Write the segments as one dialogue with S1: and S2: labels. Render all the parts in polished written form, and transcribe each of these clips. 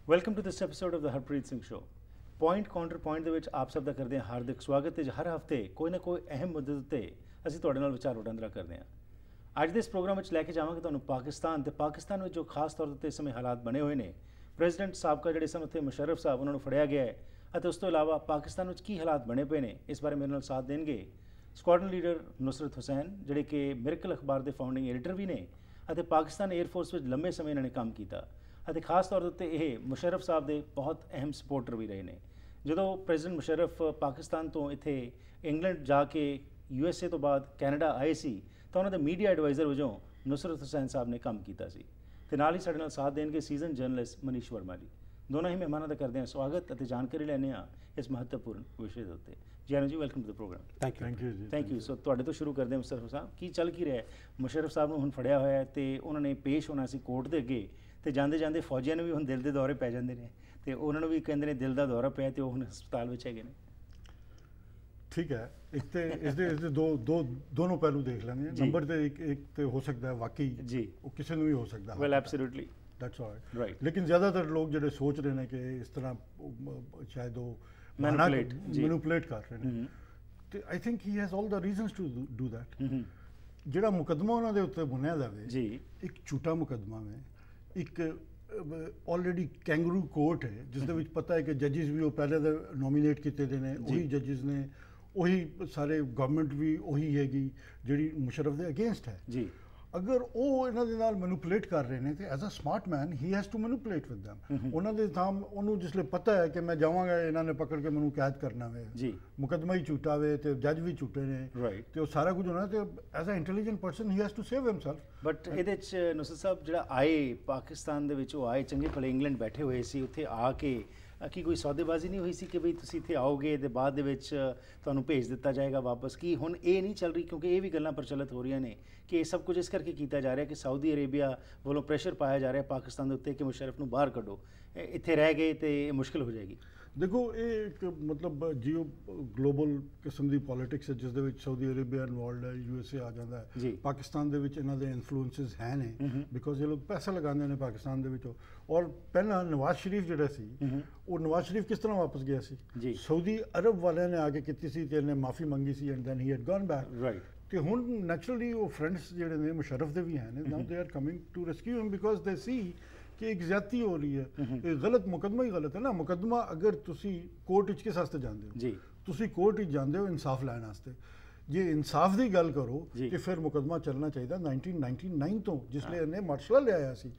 S1: Welcome to this episode of the Harpreet Singh show. Point counter point ਦੇ ਵਿੱਚ ਆਪ ਸਭ ਦਾ ਕਰਦੇ ਹਾਂ ਹਾਰਦਿਕ ਸਵਾਗਤ ਤੇ ਹਰ ਹਫਤੇ ਕੋਈ ਨਾ ਕੋਈ ਅਹਿਮ ਮੁੱਦੇ ਉੱਤੇ ਅਸੀਂ ਤੁਹਾਡੇ ਨਾਲ ਵਿਚਾਰ ਵਟਾਂਦਰਾ ਕਰਦੇ ਹਾਂ। ਅੱਜ ਦੇ ਇਸ ਪ੍ਰੋਗਰਾਮ ਵਿੱਚ ਲੈ ਕੇ ਜਾਵਾਂਗੇ ਤੁਹਾਨੂੰ ਪਾਕਿਸਤਾਨ ਵਿੱਚ ਜੋ ਖਾਸ ਤੌਰ ਤੇ ਇਸ ਸਮੇਂ ਹਾਲਾਤ ਬਣੇ ਹੋਏ ਨੇ। ਪ੍ਰੈਜ਼ੀਡੈਂਟ ਸਾਬਕਾ ਜਿਹੜੇ ਸਨ ਉੱਥੇ ਮੁਸ਼ਰਫ ਸਾਹਿਬ, ਉਹਨਾਂ ਨੂੰ ਫੜਿਆ ਗਿਆ ਹੈ ਅਤੇ ਉਸ ਤੋਂ ਇਲਾਵਾ ਪਾਕਿਸਤਾਨ ਵਿੱਚ ਕੀ ਹਾਲਾਤ ਬਣੇ ਪਏ ਨੇ, ਇਸ ਬਾਰੇ ਮੇਰੇ ਨਾਲ ਸਾਥ ਦੇਣਗੇ ਸਕੁਆਡਰਨ ਲੀਡਰ ਨੁਸਰਤ ਹੁਸੈਨ, ਜਿਹੜੇ ਕਿ ਮਿਰਕਲ ਅਖਬਾਰ ਦੇ ਫਾਊਂਡਿੰਗ ਐਡੀਟਰ ਵੀ ਨੇ ਅਤੇ ਪਾਕਿਸਤਾਨ 에ਅਰਫੋਰਸ ਵਿੱਚ ਲੰਬੇ ਸਮੇਂ ਇਹਨਾਂ ਨੇ ਕੰਮ ਕੀਤਾ ਅਤੇ ਖਾਸ ਤੌਰ ਉੱਤੇ ਇਹ ਮੁਸ਼ਰਫ ਸਾਹਿਬ ਦੇ ਬਹੁਤ ਅਹਿਮ ਸਪੋਰਟਰ ਵੀ ਰਹੇ ਨੇ। ਜਦੋਂ ਪ੍ਰੈਜ਼ੀਡੈਂਟ ਮੁਸ਼ਰਫ ਪਾਕਿਸਤਾਨ ਤੋਂ ਇੱਥੇ ਇੰਗਲੈਂਡ ਜਾ ਕੇ USA ਤੋਂ ਬਾਅਦ ਕੈਨੇਡਾ ਆਏ ਸੀ ਤਾਂ ਉਹਨਾਂ ਦੇ ਮੀਡੀਆ ਐਡਵਾਈਜ਼ਰ ਵਜੋਂ ਨੁਸਰਤ ਹੁਸੈਨ ਸਾਹਿਬ ਨੇ ਕੰਮ ਕੀਤਾ ਸੀ ਤੇ ਨਾਲ ਹੀ ਸਾਡੇ ਨਾਲ ਸਾਥ ਦੇਣਗੇ ਸੀਜ਼ਨ ਜਰਨਲਿਸਟ ਮਨੀਸ਼ ਵਰਮਾ ਜੀ। ਦੋਨਾਂ ਹੀ ਮਹਿਮਾਨਾਂ ਦਾ ਕਰਦੇ ਹਾਂ ਸਵਾਗਤ ਅਤੇ ਜਾਣਕਾਰੀ ਲੈਂਦੇ ਹਾਂ ਇਸ ਮਹੱਤਵਪੂਰਨ ਵਿਸ਼ੇ ਦੇ ਉੱਤੇ। ਜੀ Anand ji, welcome to the programme. Thank you. So ਤੁਹਾਡੇ ਤੋਂ ਸ਼ੁਰੂ ਕਰਦੇ ਹਾਂ ਮੁਸ਼ਰਫ ਸਾਹਿਬ, ਕੀ ਚੱਲ ਕੀ ਰਿਹਾ? ਮੁਸ਼ਰਫ ਸਾਹਿਬ ਨੂੰ ਹੁਣ ਫੜਿਆ ਹੋਇਆ ਤੇ ਉਹਨਾਂ ਨੇ ਪੇਸ਼ ਹੋਣਾ ਸੀ ਕੋਰਟ ਦੇ ਅੱਗੇ ਤੇ ਜਾਂਦੇ ਜਾਂਦੇ ਫੌਜੀਆਂ ਨੂੰ ਵੀ ਹੁਣ ਦਿਲ ਦੇ ਦੌਰੇ ਪੈ ਜਾਂਦੇ ਨੇ ਤੇ ਉਹਨਾਂ ਨੂੰ ਵੀ ਕਹਿੰਦੇ ਨੇ ਦਿਲ ਦਾ ਦੌਰਾ ਪਿਆ ਤੇ ਉਹ ਹੁਣ ਹਸਪਤਾਲ ਵਿੱਚ ਹੈਗੇ ਨੇ।
S2: ਠੀਕ ਹੈ, ਇੱਕ ਤੇ ਇਸਦੇ ਦੋਨੋਂ ਪਹਿਲੂ ਦੇਖ ਲੈਂਦੇ ਹਾਂ। ਨੰਬਰ ਤੇ ਇੱਕ ਤੇ ਹੋ ਸਕਦਾ ਹੈ ਵਾਕਈ ਜੀ ਉਹ ਕਿਸੇ ਨੂੰ ਵੀ ਹੋ ਸਕਦਾ ਹੈ।
S1: Well absolutely
S2: that's right. ਲੇਕਿਨ ਜ਼ਿਆਦਾਤਰ ਲੋਕ ਜਿਹੜੇ ਸੋਚ ਰਹੇ ਨੇ ਕਿ ਇਸ ਤਰ੍ਹਾਂ ਸ਼ਾਇਦ ਉਹ ਮੈਨੂਪੂਲੇਟ ਕਰ ਰਹੇ ਨੇ ਤੇ I think he has all the reasons to do that. ਜਿਹੜਾ ਮੁਕੱਦਮਾ ਉਹਨਾਂ ਦੇ ਉੱਤੇ ਬੁਣਿਆ ਜਾਵੇ ਜੀ, ਇੱਕ ਝੂਠਾ ਮੁਕੱਦਮਾ ਹੈ, ਇੱਕ ਆਲਰੇਡੀ ਕੈਂਗਰੂ ਕੋਰਟ ਹੈ ਜਿਸ ਦੇ ਵਿੱਚ ਪਤਾ ਹੈ ਕਿ ਜੱਜਿਸ ਵੀ ਉਹ ਪਹਿਲੇ ਦੇ ਨੋਮੀਨੇਟ ਕੀਤੇ ਦੇ ਨੇ, ਉਹੀ ਜੱਜਿਸ ਨੇ, ਉਹੀ ਸਾਰੇ ਗਵਰਨਮੈਂਟ ਵੀ ਉਹੀ ਹੈਗੀ ਜਿਹੜੀ ਮੁਸ਼ਰਫ ਦੇ ਅਗੇਂਸਟ ਹੈ ਜੀ। ਅਗਰ ਉਹ ਇਹਨਾਂ ਦੇ ਨਾਲ ਮੈਨੂਪੂਲੇਟ ਕਰ ਰਹੇ ਨੇ ਤੇ as a smart man he has to manipulate with them. ਉਹਨਾਂ ਦੇ ਥਾਂ ਉਹਨੂੰ ਜਿਸਲੇ ਪਤਾ ਹੈ ਕਿ ਮੈਂ ਜਾਵਾਂਗਾ ਇਹਨਾਂ ਨੇ ਪਕੜ ਕੇ ਮੈਨੂੰ ਕੈਦ ਕਰਨਾ ਵੇ ਜੀ, ਮੁਕੱਦਮਾ ਹੀ ਝੂਠਾ ਵੇ ਤੇ ਜੱਜ ਵੀ ਝੂਠੇ ਨੇ ਤੇ ਉਹ ਸਾਰਾ ਕੁਝ ਹੋਣਾ ਤੇ as a intelligent person he has to save himself.
S1: But ਇਹਦੇ 'ਚ ਨੁਸਰਤ ਸਾਹਿਬ ਜਿਹੜਾ ਆਏ ਪਾਕਿਸਤਾਨ ਦੇ ਵਿੱਚ, ਉਹ ਆਏ ਚੰਗੇ ਭਲੇ ਇੰਗਲੈਂਡ ਬੈਠੇ ਹੋਏ ਸੀ, ਉੱਥੇ ਆ ਕੇ ਕੀ ਕੋਈ ਸੌਦੇਬਾਜ਼ੀ ਨਹੀਂ ਹੋਈ ਸੀ ਕਿ ਬਈ ਤੁਸੀਂ ਇੱਥੇ ਆਓਗੇ ਤੇ ਬਾਅਦ ਦੇ ਵਿੱਚ ਤੁਹਾਨੂੰ ਭੇਜ ਦਿੱਤਾ ਜਾਏਗਾ ਵਾਪਸ? ਕੀ ਹੁਣ ਇਹ ਨਹੀਂ ਚੱਲ ਰਹੀ? ਕਿਉਂਕਿ ਇਹ ਵੀ ਗੱਲਾਂ ਪ੍ਰਚਲਿਤ ਹੋ ਰਹੀਆਂ ਨੇ ਕਿ ਇਹ ਸਭ ਕੁਝ ਇਸ ਕਰਕੇ ਕੀਤਾ ਜਾ ਰਿਹਾ ਕਿ ਸਾਊਦੀ ਅਰੇਬੀਆ ਵੱਲੋਂ ਪ੍ਰੈਸ਼ਰ ਪਾਇਆ ਜਾ ਰਿਹਾ ਪਾਕਿਸਤਾਨ ਦੇ ਉੱਤੇ ਕਿ ਮੁਸ਼ਰਫ ਨੂੰ ਬਾਹਰ ਕੱਢੋ, ਇੱਥੇ ਰਹਿ ਗਏ ਤੇ ਮੁਸ਼ਕਿਲ ਹੋ ਜਾਏਗੀ। ਦੇਖੋ,
S2: ਇਹ ਇੱਕ ਮਤਲਬ ਜੀਓ ਗਲੋਬਲ ਕਿਸਮ ਦੀ ਪੋਲੀਟਿਕਸ ਹੈ ਜਿਸ ਦੇ ਵਿੱਚ ਸਾਊਦੀ ਅਰੇਬੀਆ ਇਨਵੋਲਡ ਹੈ, USA ਆ ਜਾਂਦਾ ਹੈ। ਪਾਕਿਸਤਾਨ ਦੇ ਵਿੱਚ ਇਹਨਾਂ ਦੇ ਇਨਫਲੂਐਂਸਿਸ ਹੈ ਨੇ ਬਿਕੋਜ਼ ਇਹ ਲੋਕ ਪੈਸਾ ਲਗਾਉਂਦੇ ਨੇ ਪਾਕਿਸਤਾਨ ਦੇ ਵਿੱਚ। ਔਰ ਪਹਿਲਾਂ ਨਵਾਜ਼ ਸ਼ਰੀਫ ਜਿਹੜਾ ਸੀ, ਉਹ ਨਵਾਜ਼ ਸ਼ਰੀਫ ਕਿਸ ਤਰ੍ਹਾਂ ਵਾਪਸ ਗਿਆ ਸੀ? ਸਾਊਦੀ ਅਰਬ ਵਾਲਿਆਂ ਨੇ ਆ ਕੇ ਕੀਤੀ ਸੀ ਤੇ ਇਹਨੇ ਮਾਫੀ ਮੰਗੀ ਸੀ and then he had gone back. ਤੇ ਹੁਣ ਨੈਚੁਰਲੀ ਉਹ ਫਰੈਂਡਸ ਜਿਹੜੇ ਨੇ ਮੁਸ਼ਰਫ ਦੇ ਵੀ ਹੈ ਨੇ, now they are coming to rescue him because they ਸੀ ਕਿ ਇੱਕ ਜ਼ਿਆਦਤੀ ਹੋ ਰਹੀ ਹੈ। ਇਹ ਗਲਤ ਮੁਕੱਦਮਾ ਹੀ ਗਲਤ ਹੈ ਨਾ। ਮੁਕੱਦਮਾ ਅਗਰ ਤੁਸੀਂ ਕੋਰਟ ਵਿੱਚ ਕਿਸ ਵਾਸਤੇ ਜਾਂਦੇ ਹੋ ਜੀ, ਤੁਸੀਂ ਕੋਰਟ ਵਿੱਚ ਜਾਂਦੇ ਹੋ ਇਨਸਾਫ ਲੈਣ ਵਾਸਤੇ। ਜੇ ਇਨਸਾਫ ਦੀ ਗੱਲ ਕਰੋ ਤੇ ਫਿਰ ਮੁਕੱਦਮਾ ਚੱਲਣਾ ਚਾਹੀਦਾ 1999 ਤੋਂ ਜਿਸ ਲਈ ਇਹਨੇ ਮਾਰਸ਼ਲ ਲਿਆਇਆ ਸੀ।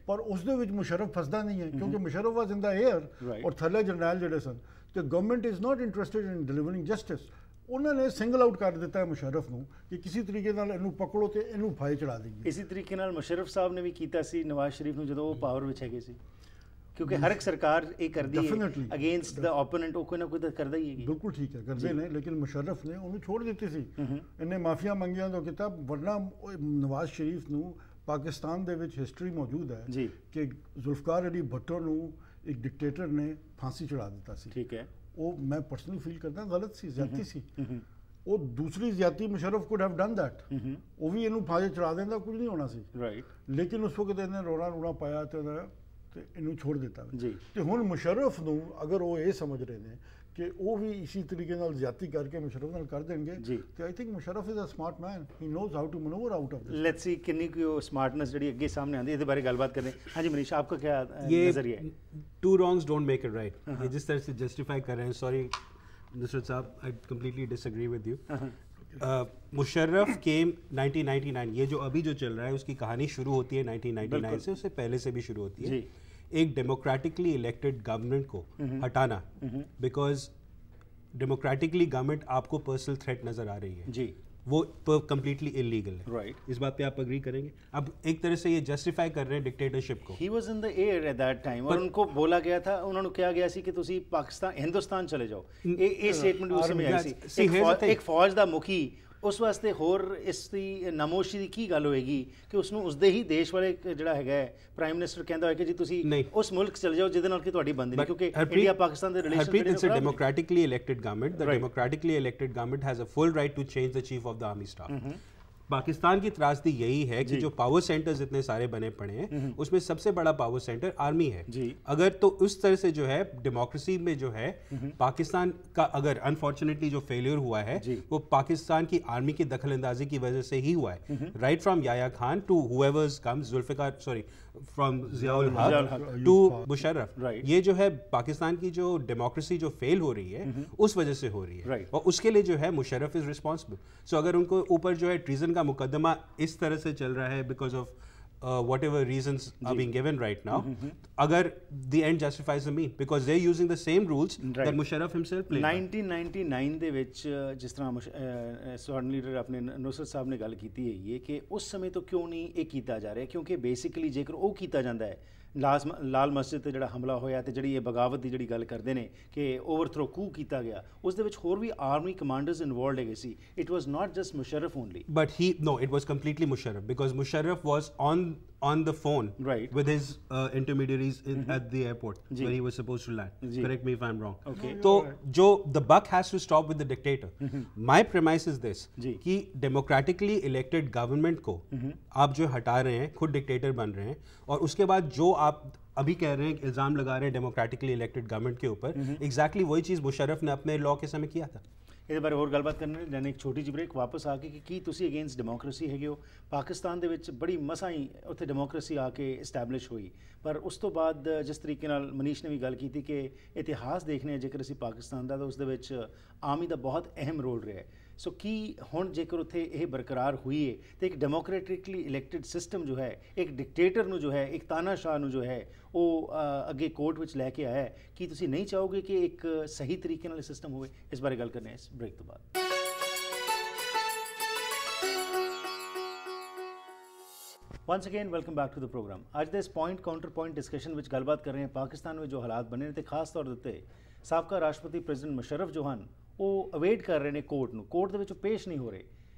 S2: ਪਰ ਉਸ ਦੇ ਵਿੱਚ ਮੁਸ਼ਰਫ ਫਸਦਾ ਨਹੀਂ ਹੈ ਕਿਉਂਕਿ ਮੁਸ਼ਰਫ ਵਾਜ਼ ਇਨ ਦਾ ਏਅਰ ਔਰ ਥੱਲੇ ਜਰਨੈਲ ਜਿਹੜੇ ਸਨ ਤੇ government is not interested in delivering justice. ਉਹਨਾਂ ਨੇ ਸਿੰਗਲ ਆਊਟ ਕਰ ਦਿੱਤਾ ਹੈ ਮੁਸ਼ਰਫ ਨੂੰ ਕਿ ਕਿਸੇ ਤਰੀਕੇ ਨਾਲ ਇਹਨੂੰ ਪਕੜੋ ਤੇ ਇਹਨੂੰ ਫਾਹੇ ਚੜਾ ਦੇਈਏ।
S1: ਇਸੇ ਤਰੀਕੇ ਨਾਲ ਮੁਸ਼ਰਫ ਸਾਹਿਬ ਨੇ ਵੀ ਕੀਤਾ ਸੀ ਨਵਾਜ਼ ਸ਼ਰੀਫ ਨੂੰ ਜਦੋਂ ਉਹ ਪਾਵਰ ਵਿੱਚ ਹੈਗੇ ਸੀ, ਕਿਉਂਕਿ ਹਰ ਇੱਕ ਸਰਕਾਰ ਇਹ ਕਰਦੀ ਹੈ ਅਗੇਂਸਟ ਦਾ ਓਪੋਨੈਂਟ, ਉਹ ਕੋਈ ਨਾ ਕੋਈ ਤਾਂ ਕਰਦਾ ਹੀ ਹੈ।
S2: ਬਿਲਕੁਲ ਠੀਕ ਹੈ, ਕਰਦੇ ਨੇ, ਲੇਕਿਨ ਮੁਸ਼ਰਫ ਨੇ ਉਹਨੂੰ ਛੋੜ ਦਿੱਤੀ ਸੀ। ਇਹਨੇ ਮਾਫੀਆ ਮੰਗੀਆਂ ਤੋਂ ਕੀਤਾ, ਵਰਨਾ ਨਵਾਜ਼ ਸ਼ਰੀਫ ਨੂੰ ਪਾਕਿਸਤਾਨ ਦੇ ਵਿੱਚ ਹਿਸਟਰੀ ਮੌਜੂਦ ਹੈ ਕਿ ਜ਼ੁਲਫਕਾਰ ਅਲੀ ਭੁੱਟੋ ਨੂੰ ਇੱਕ ਡਿਕਟੇਟਰ ਨੇ ਫਾਂਸੀ ਚੜਾ ਦਿੱਤਾ ਸੀ। ਠੀਕ ਹੈ, ਉਹ ਮੈਂ ਪਰਸਨਲੀ ਫੀਲ ਕਰਦਾ ਗਲਤ ਸੀ, ਜ਼ਿਆਦਤੀ ਸੀ। ਉਹ ਦੂਸਰੀ ਜ਼ਿਆਦਤੀ Musharraf could have done that, ਉਹ ਵੀ ਇਹਨੂੰ ਫਾਂਸੀ ਚੜਾ ਦਿੰਦਾ, ਕੁਝ ਨਹੀਂ ਹੋਣਾ ਸੀ। ਲੇਕਿਨ ਉਸ ਵਕਤ ਇਹਨੇ ਰੋਣਾ ਪਾਇਆ ਤੇ ਇਹਨੂੰ ਛੋੜ ਦਿੱਤਾ ਜੀ। ਤੇ ਹੁਣ ਮੁਸ਼ਰਫ ਨੂੰ ਅਗਰ ਉਹ ਇਹ ਸਮਝ ਰਹੇ ਨੇ ਕਿ ਉਹ ਵੀ ਇਸੇ ਤਰੀਕੇ ਨਾਲ ਜ਼ਿਆਦਤੀ ਕਰਕੇ ਮੁਸ਼ਰਫ ਨਾਲ ਕਰ ਦੇਣਗੇ ਤੇ I think Musharraf is a smart man, he knows how to manoeuvre out of this.
S1: Let's see ਕਿੰਨੀ ਕੁ ਸਮਾਰਟਨੈਸ ਜਿਹੜੀ ਅੱਗੇ ਸਾਹਮਣੇ ਆਉਂਦੀ ਹੈ, ਇਹਦੇ ਬਾਰੇ ਗੱਲਬਾਤ ਕਰਦੇ हैं। हाँ जी मनीष, आपका क्या नजरिया है?
S3: Two wrongs don't make it right, ये जिस तरह से जस्टिफाई कर रहे हैं, सॉरी नुसरत साहब, I completely disagree with you. Musharraf came 1999, ये जो अभी जो चल रहा है उसकी कहानी शुरू होती है 1999 से, उससे पहले से भी शुरू होती है। एक डेमोक्रेटिकली इलेक्टेड गवर्नमेंट को हटाना, बिकॉज डेमोक्रेटिकली गवर्नमेंट आपको पर्सनल थ्रेट नजर आ रही है जी, वो कम्प्लीटली इलीगल है। राइट, इस बात पे आप अग्री करेंगे? अब एक तरह से ये जस्टिफाई कर रहे हैं डिक्टेटरशिप को।
S1: ही was in the air at that time और उनको बोला गया था, उन्होंने कहा गया सी कि तुसी पाकिस्तान हिंदुस्तान चले जाओ। ये स्टेटमेंट उस समय आई सी। एक फौज दा मुखी ਉਸ ਵਾਸਤੇ ਹੋਰ ਇਸ ਦੀ ਨਮੋਸ਼ੀ ਦੀ ਕੀ ਗੱਲ ਹੋਏਗੀ ਕਿ ਉਸ ਨੂੰ ਉਸਦੇ ਹੀ ਦੇਸ਼ ਵਾਲੇ ਜਿਹੜਾ ਹੈਗਾ ਪ੍ਰਾਈਮ ਮਿਨਿਸਟਰ ਕਹਿੰਦਾ ਹੋਇਆ ਕਿ ਜੀ ਤੁਸੀਂ ਉਸ ਮੁਲਕ ਚਲੇ ਜਾਓ ਜਿਹਦੇ ਨਾਲ ਕਿ ਤੁਹਾਡੀ ਬਣਦੀ ਨਹੀਂ, ਕਿਉਂਕਿ ਇੰਡੀਆ ਪਾਕਿਸਤਾਨ ਦੇ relation
S3: Harpreet, it's a democratically elected government. The democratically elected government has a full right to change the chief of the army staff. Pakistan की त्रासदी यही है कि जो पावर सेंटर्स इतने सारे बने पड़े हैं उसमें सबसे बड़ा पावर सेंटर आर्मी है। अगर तो उस तरह से जो है डेमोक्रेसी में जो है पाकिस्तान का अगर अनफॉर्चुनेटली जो फेलियर हुआ है वो पाकिस्तान की आर्मी की दखलंदाजी की वजह से ही हुआ है। Right from Yahya Khan to whoever's comes Zulfikar sorry from Ziaul Haq to Musharraf, ये जो है पाकिस्तान की जो डेमोक्रेसी जो फेल हो रही है उस वजह से हो रही है और उसके लिए जो है मुशर्रफ इज रिस्पॉन्सिबल। सो अगर उनको ऊपर जो है ट्रीजन का मुकदमा इस तरह से चल रहा है because of whatever reasons are being given right now, agar the end justifies the means because they're using the same rules that Musharraf himself played
S1: 1999 ਦੇ ਵਿੱਚ ਜਿਸ ਤਰ੍ਹਾਂ ਸਟੂਡੈਂਟ ਲੀਡਰ ਆਪਣੇ ਨੁਸਰਤ ਸਾਹਿਬ ਨੇ ਗੱਲ ਕੀਤੀ ਹੈ ਇਹ ਕਿ ਉਸ ਸਮੇਂ ਤੋਂ ਕਿਉਂ ਨਹੀਂ ਇਹ ਕੀਤਾ ਜਾ ਰਿਹਾ, ਕਿਉਂਕਿ ਬੇਸਿਕਲੀ ਜੇਕਰ ਉਹ ਕੀਤਾ ਜਾਂਦਾ ਹੈ ਲਾਲ ਮਸਜਿਦ ਤੇ ਜਿਹੜਾ ਹਮਲਾ ਹੋਇਆ ਤੇ ਜਿਹੜੀ ਇਹ ਬਗਾਵਤ ਦੀ ਜਿਹੜੀ ਗੱਲ ਕਰਦੇ ਨੇ ਕਿ ਓਵਰਥਰੋ ਕੂ ਕੀਤਾ ਗਿਆ ਉਸ ਦੇ ਵਿੱਚ ਹੋਰ ਵੀ ਆਰਮੀ ਕਮਾਂਡਰਸ ਇਨਵੋਲਵਡ ਹੈਗੇ ਸੀ। It was not just Musharraf only
S3: but he no it was completely Musharraf because Musharraf was on the phone with his intermediaries at the airport where he was supposed to land. Correct me if I'm wrong. So jo the buck has to stop with the dictator. My premise is this कि democratically elected government को आप जो हटा रहे हैं खुद dictator बन रहे हैं और उसके बाद जो आप अभी कह रहे हैं इल्ज़ाम लगा रहे हैं डेमोक्रेटिकली इलेक्टेड गवर्नमेंट के ऊपर एग्जैक्टली वही चीज़ मुशर्रफ ने अपने लॉ के समय किया था।
S1: ਇਹਦੇ ਬਾਰੇ ਹੋਰ ਗੱਲਬਾਤ ਕਰਨੀ ਜਾਨੇ ਇੱਕ ਛੋਟੀ ਜਿਹੀ ਬ੍ਰੇਕ ਵਾਪਸ ਆ ਕੇ ਕਿ ਕੀ ਤੁਸੀਂ ਅਗੇਂਸਟ ਡੈਮੋਕ੍ਰੇਸੀ ਹੈਗੇ ਹੋ। ਪਾਕਿਸਤਾਨ ਦੇ ਵਿੱਚ ਬੜੀ ਮਸਾਂ ਹੀ ਉੱਥੇ ਡੈਮੋਕ੍ਰੇਸੀ ਆ ਕੇ ਇਸਟੈਬਲਿਸ਼ ਹੋਈ ਪਰ ਉਸ ਤੋਂ ਬਾਅਦ ਜਿਸ ਤਰੀਕੇ ਨਾਲ ਮਨੀਸ਼ ਨੇ ਵੀ ਗੱਲ ਕੀਤੀ ਕਿ ਇਤਿਹਾਸ ਦੇਖਨੇ ਜੇਕਰ ਅਸੀਂ ਪਾਕਿਸਤਾਨ ਦਾ ਤਾਂ ਉਸ ਦੇ ਵਿੱਚ ਆਰਮੀ ਦਾ ਬਹੁਤ ਅਹਿਮ ਰੋਲ ਰਿਹਾ ਹੈ। ਸੋ ਕੀ ਹੁਣ ਜੇਕਰ ਉੱਥੇ ਇਹ ਬਰਕਰਾਰ ਹੋਈ ਹੈ ਤੇ ਇੱਕ ਡੈਮੋਕ੍ਰੈਟਿਕਲੀ ਇਲੈਕਟਡ ਸਿਸਟਮ ਜੋ ਹੈ ਇੱਕ ਡਿਕਟੇਟਰ ਨੂੰ ਜੋ ਹੈ ਇੱਕ ਤਾਨਾਸ਼ਾਹ ਨੂੰ ਜੋ ਹੈ ਉਹ ਅੱਗੇ ਕੋਰਟ ਵਿੱਚ ਲੈ ਕੇ ਆਇਆ ਹੈ, ਕੀ ਤੁਸੀਂ ਨਹੀਂ ਚਾਹੋਗੇ ਕਿ ਇੱਕ ਸਹੀ ਤਰੀਕੇ ਨਾਲ ਸਿਸਟਮ ਹੋਵੇ? ਇਸ ਬਾਰੇ ਗੱਲ ਕਰਨੇ ਆ ਇਸ ਬ੍ਰੇਕ ਤੋਂ ਬਾਅਦ। Once again welcome back to the program. ਅੱਜ ਦੇ ਇਸ ਪੁਆਇੰਟ ਕਾਊਂਟਰ ਪੁਆਇੰਟ ਡਿਸਕਸ਼ਨ ਵਿੱਚ ਗੱਲਬਾਤ ਕਰ ਰਹੇ ਹਾਂ ਪਾਕਿਸਤਾਨ ਵਿੱਚ ਜੋ ਹਾਲਾਤ ਬਣੇ ਨੇ ਤੇ ਖਾਸ ਤੌਰ ਦੇ ਉੱਤੇ ਸਾਬਕਾ ਰਾਸ਼ਟਰਪਤੀ ਪ੍ਰੈਜ਼ੀਡੈਂਟ ਮੁਸ਼ਰਫ ਜੋ ਹਨ ਉਹ ਅਵੇਟ ਕਰ ਰਹੇ ਨੇ ਕੋਰਟ ਨੂੰ, ਕੋਰਟ ਦੇ ਵਿੱਚ ਪੇਸ਼ ਨਹੀਂ ਹੋ ਰਹੇ।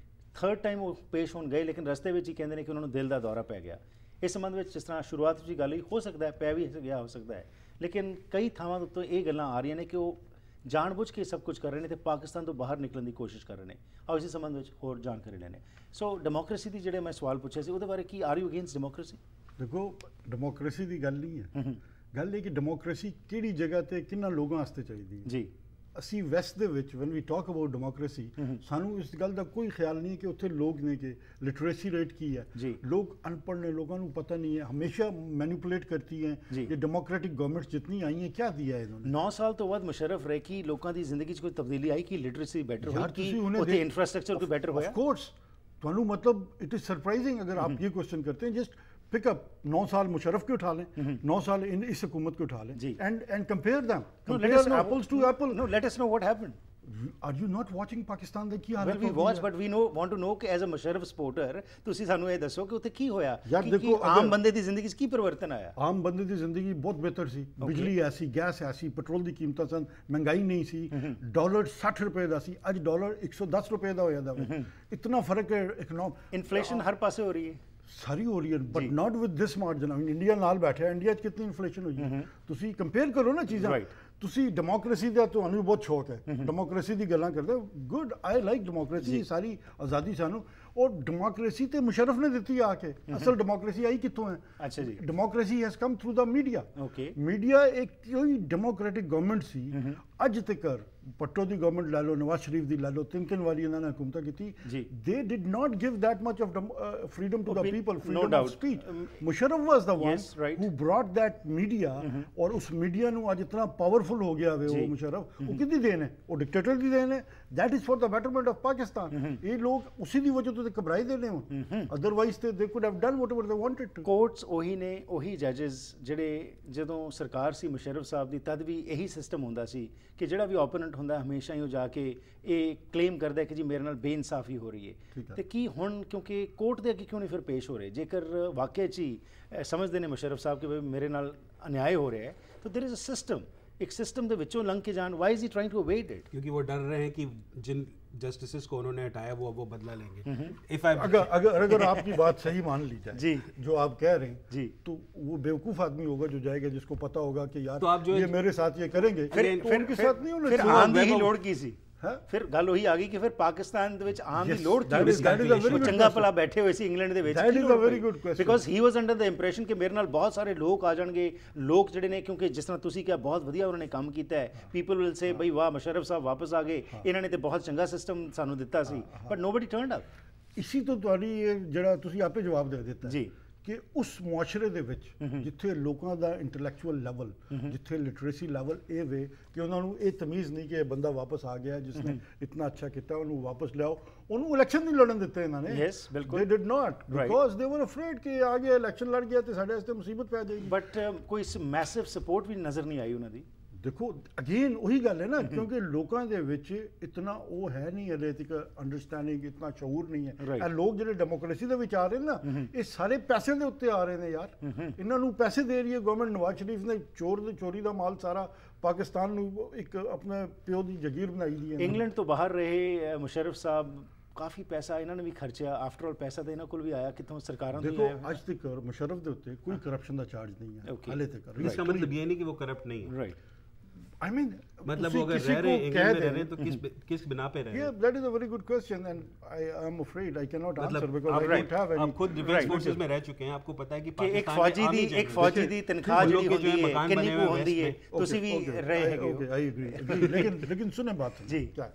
S1: ਥਰਡ ਟਾਈਮ ਉਹ ਪੇਸ਼ ਹੋਣ ਗਏ ਲੇਕਿਨ ਰਸਤੇ ਵਿੱਚ ਹੀ ਕਹਿੰਦੇ ਨੇ ਕਿ ਉਹਨਾਂ ਨੂੰ ਦਿਲ ਦਾ ਦੌਰਾ ਪੈ ਗਿਆ। ਇਸ ਸੰਬੰਧ ਵਿੱਚ ਜਿਸ ਤਰ੍ਹਾਂ ਸ਼ੁਰੂਆਤ ਵਿੱਚ ਗੱਲ ਹੋਈ ਹੋ ਸਕਦਾ ਹੈ ਪੈ ਵੀ ਗਿਆ ਹੋ ਸਕਦਾ ਹੈ ਲੇਕਿਨ ਕਈ ਥਾਵਾਂ ਉੱਤੇ ਇਹ ਗੱਲਾਂ ਆ ਰਹੀਆਂ ਨੇ ਕਿ ਉਹ ਜਾਣਬੁੱਝ ਕੇ ਸਭ ਕੁਝ ਕਰ ਰਹੇ ਨੇ ਤੇ ਪਾਕਿਸਤਾਨ ਤੋਂ ਬਾਹਰ ਨਿਕਲਣ ਦੀ ਕੋਸ਼ਿਸ਼ ਕਰ ਰਹੇ ਨੇ। ਆਓ ਇਸੇ ਸੰਬੰਧ ਵਿੱਚ ਹੋਰ ਜਾਣਕਾਰੀ ਲੈਣੇ। ਸੋ ਡੈਮੋਕ੍ਰੇਸੀ ਦੀ ਜਿਹੜੇ ਮੈਂ ਸਵਾਲ ਪੁੱਛਿਆ ਸੀ ਉਹਦੇ ਬਾਰੇ ਕੀ ਆਰ ਯੂ ਅਗੇਂਸਟ ਡੈਮੋਕ੍ਰੇਸੀ?
S2: ਦੇਖੋ ਡੈਮੋਕ੍ਰੇਸੀ ਦੀ ਗੱਲ ਨਹੀਂ ਹੈ, ਗੱਲ ਇਹ ਕਿ ਡੈਮੋਕ੍ਰੇਸੀ ਕਿਹੜੀ ਜਗ੍ਹਾ ਤੇ ਕਿੰਨਾ ਲੋਕਾਂ ਵਾਸਤੇ ਚਾਹੀਦੀ ਹੈ।
S1: ਜੀ
S2: ਅਸੀਂ ਵੈਸਟ ਦੇ ਵਿੱਚ when we talk about democracy ਸਾਨੂੰ ਇਸ ਗੱਲ ਦਾ ਕੋਈ ਖਿਆਲ ਨਹੀਂ ਕਿ ਉੱਥੇ ਲੋਕ ਨੇ ਕਿ ਲਿਟਰੇਸੀ ਰੇਟ ਕੀ ਹੈ, ਲੋਕ ਅਨਪੜ੍ਹ ਨੇ, ਲੋਕਾਂ ਨੂੰ ਪਤਾ ਨਹੀਂ ਹੈ, ਹਮੇਸ਼ਾ ਮੈਨੀਪੂਲੇਟ ਕਰਤੀ ਹੈ ਕਿ ਡੈਮੋਕ੍ਰੈਟਿਕ ਗਵਰਨਮੈਂਟਸ ਜਿਤਨੀ ਆਈ ਹੈ ਕਿਆ ਦਿਆ ਇਹਨਾਂ ਨੇ।
S1: 9 ਸਾਲ ਤੋਂ ਬਾਅਦ ਮੁਸ਼ਰਫ ਰਹੇ ਕਿ ਲੋਕਾਂ ਦੀ ਜ਼ਿੰਦਗੀ 'ਚ ਕੋਈ ਤਬਦੀਲੀ ਆਈ ਕਿ ਲਿਟਰੇਸੀ ਬੈਟਰ ਹੋਈ ਕਿ ਉੱਥੇ ਇਨਫਰਾਸਟ੍ਰਕਚਰ ਕੋਈ ਬੈਟਰ ਹੋਇਆ?
S2: ऑफ कोर्स ਤੁਹਾਨੂੰ मतलब इट इज़ सरप्राइजिंग अगर आप ये क्वेश्चन करते हैं जस्ट पिकअप 9 साल मुशर्रफ के उठा लें 9 साल इस हुकूमत के उठा लें and compare them, compare apples to apple.
S1: No let us know what happened.
S2: Are you not watching Pakistan ਦੇ ਕੀ ਹਾਲਤ?
S1: Well, we watch, but we want to know ਕਿ as a Musharraf supporter ਤੁਸੀਂ ਸਾਨੂੰ ਇਹ ਦੱਸੋ ਕਿ ਉੱਥੇ ਕੀ ਹੋਇਆ, ਕਿ ਆਮ ਬੰਦੇ ਦੀ ਜ਼ਿੰਦਗੀ 'ਚ ਕੀ ਪਰਿਵਰਤਨ ਆਇਆ?
S2: ਆਮ ਬੰਦੇ ਦੀ ਜ਼ਿੰਦਗੀ ਬਹੁਤ ਬਿਹਤਰ ਸੀ, ਬਿਜਲੀ ਐਸੀ, ਗੈਸ ਐਸੀ, ਪੈਟਰੋਲ ਦੀ ਕੀਮਤਾਂ ਸਨ, ਮਹਿੰਗਾਈ ਨਹੀਂ ਸੀ, ਡਾਲਰ 60 ਰੁਪਏ ਦਾ ਸੀ, ਅੱਜ ਡਾਲਰ 110 ਰੁਪਏ ਦਾ ਹੋਇਆ ਦਾ ਇਤਨਾ ਫਰਕ ਹੈ।
S1: ਇਨਫਲੇਸ਼ਨ ਹਰ ਪਾਸੇ ਹੋ ਰਹੀ ਹੈ,
S2: ਸਾਰੀ ਹੋ ਰਹੀ ਹੈ but not with this margin. India ਨਾਲ ਬੈਠਾ, ਇੰਡੀਆ 'ਚ ਕਿੰਨੀ ਇਨਫਲੇਸ਼ਨ ਹੋਈ ਹੈ, ਤੁਸੀਂ ਕੰਪੇਅਰ ਕਰੋ ਨਾ ਚੀਜ਼ਾਂ। ਤੁਸੀਂ ਡੈਮੋਕ੍ਰੇਸੀ ਦਾ ਤੁਹਾਨੂੰ ਵੀ ਬਹੁਤ ਸ਼ੌਕ ਹੈ, ਡੈਮੋਕ੍ਰੇਸੀ ਦੀ ਗੱਲਾਂ ਕਰਦੇ ਹੋ, ਗੁੱਡ, ਆਈ ਲਾਈਕ ਡੈਮੋਕ੍ਰੇਸੀ, ਸਾਰੀ ਆਜ਼ਾਦੀ ਸਾਨੂੰ। और डेमोक्रेसी तो मुशर्रफ ने दी आके, असल डेमोक्रेसी आई कितों है? अच्छा जी, democracy has come through the media. Media एक कोई डेमोक्रेटिक गवर्नमेंट सी अज तक भट्टो की गवर्नमेंट लै लो, नवाज शरीफ की लै लो, 3 वारी इन्होंने हुकूमत की, they did not give that much of freedom to the people, freedom of speech. Musharraf was the one who brought that media, और उस मीडिया नू अज इतना पावरफुल हो गया वे वो मुशर्रफ, वो किहदी देन है? वो डिक्टेटर की देन है। That is for the betterment of Pakistan. ये लोग उसी की वजह तो घबराई देने हो, otherwise they could have done whatever they wanted to.
S1: Courts ਉਹੀ ਨੇ, ਉਹੀ ਜੱਜਸ ਜਿਹੜੇ ਜਦੋਂ ਸਰਕਾਰ ਸੀ ਮੁਸ਼ਰਫ ਸਾਹਿਬ ਦੀ ਤਦ ਵੀ ਇਹੀ ਸਿਸਟਮ ਹੁੰਦਾ ਸੀ ਕਿ ਜਿਹੜਾ ਵੀ ਓਪੋਨੈਂਟ ਹੁੰਦਾ ਹਮੇਸ਼ਾ ਹੀ ਉਹ ਜਾ ਕੇ ਇਹ ਕਲੇਮ ਕਰਦਾ ਕਿ ਜੀ ਮੇਰੇ ਨਾਲ ਬੇਇਨਸਾਫੀ ਹੋ ਰਹੀ ਹੈ। ਤੇ ਕੀ ਹੁਣ ਕਿਉਂਕਿ ਕੋਰਟ ਦੇ ਅੱਗੇ ਕਿਉਂ ਨਹੀਂ ਫਿਰ ਪੇਸ਼ ਹੋ ਰਹੇ? ਜੇਕਰ ਵਾਕਿਆ 'ਚ ਹੀ ਸਮਝਦੇ ਨੇ ਮੁਸ਼ਰਫ ਸਾਹਿਬ ਕਿ ਮੇਰੇ ਨਾਲ ਅਨਿਆਏ ਹੋ ਰਿਹਾ ਹੈ ਤਾਂ देयर इज अ सिस्टम, एक सिस्टम ਦੇ ਵਿੱਚੋਂ ਲੰਘ ਕੇ ਜਾਣ। Why is he trying to evade it?
S3: क्योंकि वो डर रहे हैं कि जिन जस्टिस को उन्होंने हटाया वो बदला लेंगे। इफ आई
S2: अगर आपकी बात सही मान ली जाए
S1: जी,
S2: जो आप कह रहे हैं
S1: जी,
S2: तो वो बेवकूफ आदमी होगा जो जाएगा, जिसको पता होगा कि यार
S3: तो आप जो
S2: ये मेरे साथ ये करेंगे, तो उनके साथ नहीं होना
S1: फिर
S2: चाहिए।
S1: आम ਦੀ ਹੀ ਲੋੜ ਕੀ ਸੀ? ਫਿਰ ਗੱਲ ਉਹੀ ਆ ਗਈ ਕਿ ਫਿਰ ਪਾਕਿਸਤਾਨ ਦੇ ਵਿੱਚ ਆਮ ਦੀ ਲੋੜ ਕੀ ਸੀ? ਚੰਗਾ ਭਲਾ ਬੈਠੇ ਹੋਏ ਸੀ ਇੰਗਲੈਂਡ ਦੇ ਵਿੱਚ, because he was under the impression ਕਿ ਮੇਰੇ ਨਾਲ ਬਹੁਤ ਸਾਰੇ ਲੋਕ ਆ ਜਾਣਗੇ। ਲੋਕ ਜਿਹੜੇ ਨੇ, ਕਿਉਂਕਿ ਜਿਸ ਤਰ੍ਹਾਂ ਤੁਸੀਂ ਕਿਹਾ ਬਹੁਤ ਵਧੀਆ ਉਹਨਾਂ ਨੇ ਕੰਮ ਕੀਤਾ ਹੈ, ਪੀਪਲ ਵਿਲ ਸੇ ਬਈ ਵਾਹ ਮੁਸ਼ਰਫ ਸਾਹਿਬ ਵਾਪਸ ਆ ਗਏ, ਇਹਨਾਂ ਨੇ ਤੇ ਬਹੁਤ ਚੰਗਾ ਸਿਸਟਮ ਸਾਨੂੰ ਦਿੱਤਾ ਸੀ, ਬਟ ਨੋਬਡੀ ਟਰਨਡ ਅਪ।
S2: ਇਸੀ ਤੋਂ ਤੁਹਾਡੀ ਇਹ ਜਿਹੜਾ ਤੁਸੀਂ ਆਪੇ ਜਵਾਬ ਦੇ ਦਿੱਤਾ
S1: ਜੀ
S2: ਕਿ ਉਸ ਮੁਆਸ਼ਰੇ ਦੇ ਵਿੱਚ ਜਿੱਥੇ ਲੋਕਾਂ ਦਾ ਇੰਟੈਲੈਕਚੁਅਲ ਲੈਵਲ, ਜਿੱਥੇ ਲਿਟਰੇਸੀ ਲੈਵਲ ਇਹ ਵੇ ਕਿ ਉਹਨਾਂ ਨੂੰ ਇਹ ਤਮੀਜ਼ ਨਹੀਂ ਕਿ ਇਹ ਬੰਦਾ ਵਾਪਸ ਆ ਗਿਆ ਜਿਸਨੇ ਇਤਨਾ ਅੱਛਾ ਕੀਤਾ, ਉਹਨੂੰ ਵਾਪਸ ਲਿਆਓ, ਉਹਨੂੰ ਇਲੈਕਸ਼ਨ ਨਹੀਂ ਲੜਨ ਦਿੱਤੇ ਇਹਨਾਂ ਨੇ।
S1: ਯੈਸ, ਬਿਲਕੁਲ।
S2: ਦੇ ਡਿਡ ਨਾਟ, ਬਿਕਾਜ਼ ਦੇ ਵਰ ਅਫਰੇਡ ਕਿ ਆ ਗਿਆ ਇਲੈਕਸ਼ਨ ਲੜ ਗਿਆ ਤੇ ਸਾਡੇ ਵਾਸਤੇ ਮੁਸੀਬਤ ਪੈ ਜਾਏਗੀ।
S1: ਬਟ ਕੋਈ ਮੈਸਿਵ ਸਪੋਰਟ ਵੀ ਨਜ਼ਰ ਨਹੀਂ ਆਈ ਉਹਨਾਂ ਦੀ।
S2: ਦੇਖੋ ਅਗੇਨ ਉਹੀ ਗੱਲ ਹੈ ਨਾ, ਕਿਉਂਕਿ ਲੋਕਾਂ ਦੇ ਵਿੱਚ ਇਤਨਾ ਉਹ ਹੈ ਨਹੀਂ, ਹਲੇ ਤੱਕ ਅੰਡਰਸਟੈਂਡਿੰਗ, ਇਤਨਾ ਸ਼ਊਰ ਨਹੀਂ ਹੈ। ਇਹ ਲੋਕ ਜਿਹੜੇ ਡੈਮੋਕ੍ਰੇਸੀ ਦੇ ਵਿੱਚ ਆ ਰਹੇ ਨੇ ਨਾ, ਇਹ ਸਾਰੇ ਪੈਸੇ ਦੇ ਉੱਤੇ ਆ ਰਹੇ ਨੇ ਯਾਰ। ਇਹਨਾਂ ਨੂੰ ਪੈਸੇ ਦੇ ਰਹੀ ਹੈ ਗਵਰਨਮੈਂਟ। ਨਵਾਜ਼ ਸ਼ਰੀਫ ਨੇ ਚੋਰੀ ਦਾ ਮਾਲ ਸਾਰਾ ਪਾਕਿਸਤਾਨ ਨੂੰ ਇੱਕ ਆਪਣੇ ਪਿਓ ਦੀ ਜਗੀਰ ਬਣਾਈ ਦੀ ਹੈ।
S1: ਇੰਗਲੈਂਡ ਤੋਂ ਬਾਹਰ ਰਹੇ ਮੁਸ਼ਰਫ ਸਾਹਿਬ ਕਾਫੀ ਪੈਸਾ ਇਹਨਾਂ ਨੇ ਵੀ ਖਰਚਿਆ, ਆਫਟਰ ਆਲ ਪੈਸਾ ਤਾਂ ਇਹਨਾਂ ਕੋਲ ਵੀ ਆਇਆ ਕਿੱਥੋਂ, ਸਰਕਾਰਾਂ ਤੋਂ
S2: ਦੇਖੋ ਅੱਜ ਤੱਕ ਮੁਸ਼ਰਫ ਦੇ ਉੱਤੇ ਕੋਈ ਕਰਪਸ਼ਨ ਦਾ ਚਾਰਜ ਨਹੀਂ ਹੈ ਹਾਲੇ ਤੱਕ।
S3: इसका मतलब ये नहीं कि वो करप्ट नहीं है,
S1: राइट।
S2: I mean,
S3: मतलब वो अगर रह रहे इंग्लैंड में रह रहे हैं तो किस बिना पे रह रहे हैं?
S2: Yeah, that is a very good question and I am afraid I cannot answer because I don't have any।
S3: आप खुद डिफेंस फोर्सेस में रह चुके हैं, आपको पता है कि
S1: एक फौजी दी तनख्वाह ਜਿਹੜੀ ਹੁੰਦੀ ਹੈ ਕਿੰਨੀ ਕੁ ਹੁੰਦੀ ਹੈ, ਤੁਸੀਂ ਵੀ ਰਹੇ ਹੈਗੇ ਹੋ।
S2: Okay, I agree। लेकिन सुने बात
S1: जी,
S2: क्या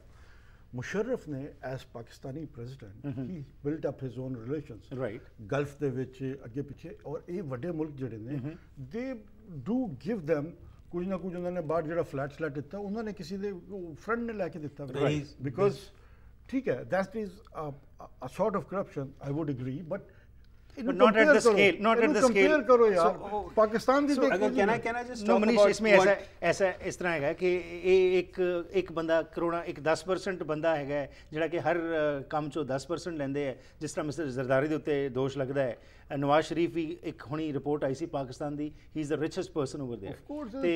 S2: ਮੁਸ਼ਰਫ ਨੇ as Pakistani president he built up his own relations
S1: right,
S2: Gulf ਦੇ ਵਿੱਚ ਅੱਗੇ ਪਿੱਛੇ, ਔਰ ਇਹ ਵੱਡੇ ਮੁਲਕ ਜਿਹੜੇ ਨੇ ਦੇ ਡੂ ਗਿਵ them ਕੁਝ ਨਾ ਕੁਝ। ਉਹਨਾਂ ਨੇ ਬਾਹਰ ਜਿਹੜਾ ਫਲੈਟ ਦਿੱਤਾ, ਉਹਨਾਂ ਨੇ ਕਿਸੇ ਦੇ ਫਰੈਂਡ ਨੇ ਲੈ ਕੇ ਦਿੱਤਾ, ਬਿਕਾਜ਼ ਠੀਕ ਹੈ that is a sort of corruption, I would agree, but
S1: not at the scale, not at the scale।
S2: compare करो यार, पाकिस्तान ਦੀ
S3: अगर कहना just
S1: no
S3: talk
S1: Manish,
S3: about
S1: इसमें ऐसा इस तरह हैगा कि एक बंदा करोड़ा एक 10% ਬੰਦਾ ਹੈਗਾ ਜਿਹੜਾ ਕਿ ਹਰ ਕੰਮ ਚੋਂ 10% ਲੈਂਦੇ ਹੈ, ਜਿਸ ਤਰ੍ਹਾਂ ਮਿਸਟਰ ਜ਼ਰਦਾਰੀ ਦੇ ਉੱਤੇ ਦੋਸ਼ ਲੱਗਦਾ ਹੈ। ਨਵਾਜ਼ ਸ਼ਰੀਫ ਵੀ ਇੱਕ ਹੁਣੀ ਰਿਪੋਰਟ ਆਈ ਸੀ ਪਾਕਿस्तान ਦੀ, he is the richest person over there, ਤੇ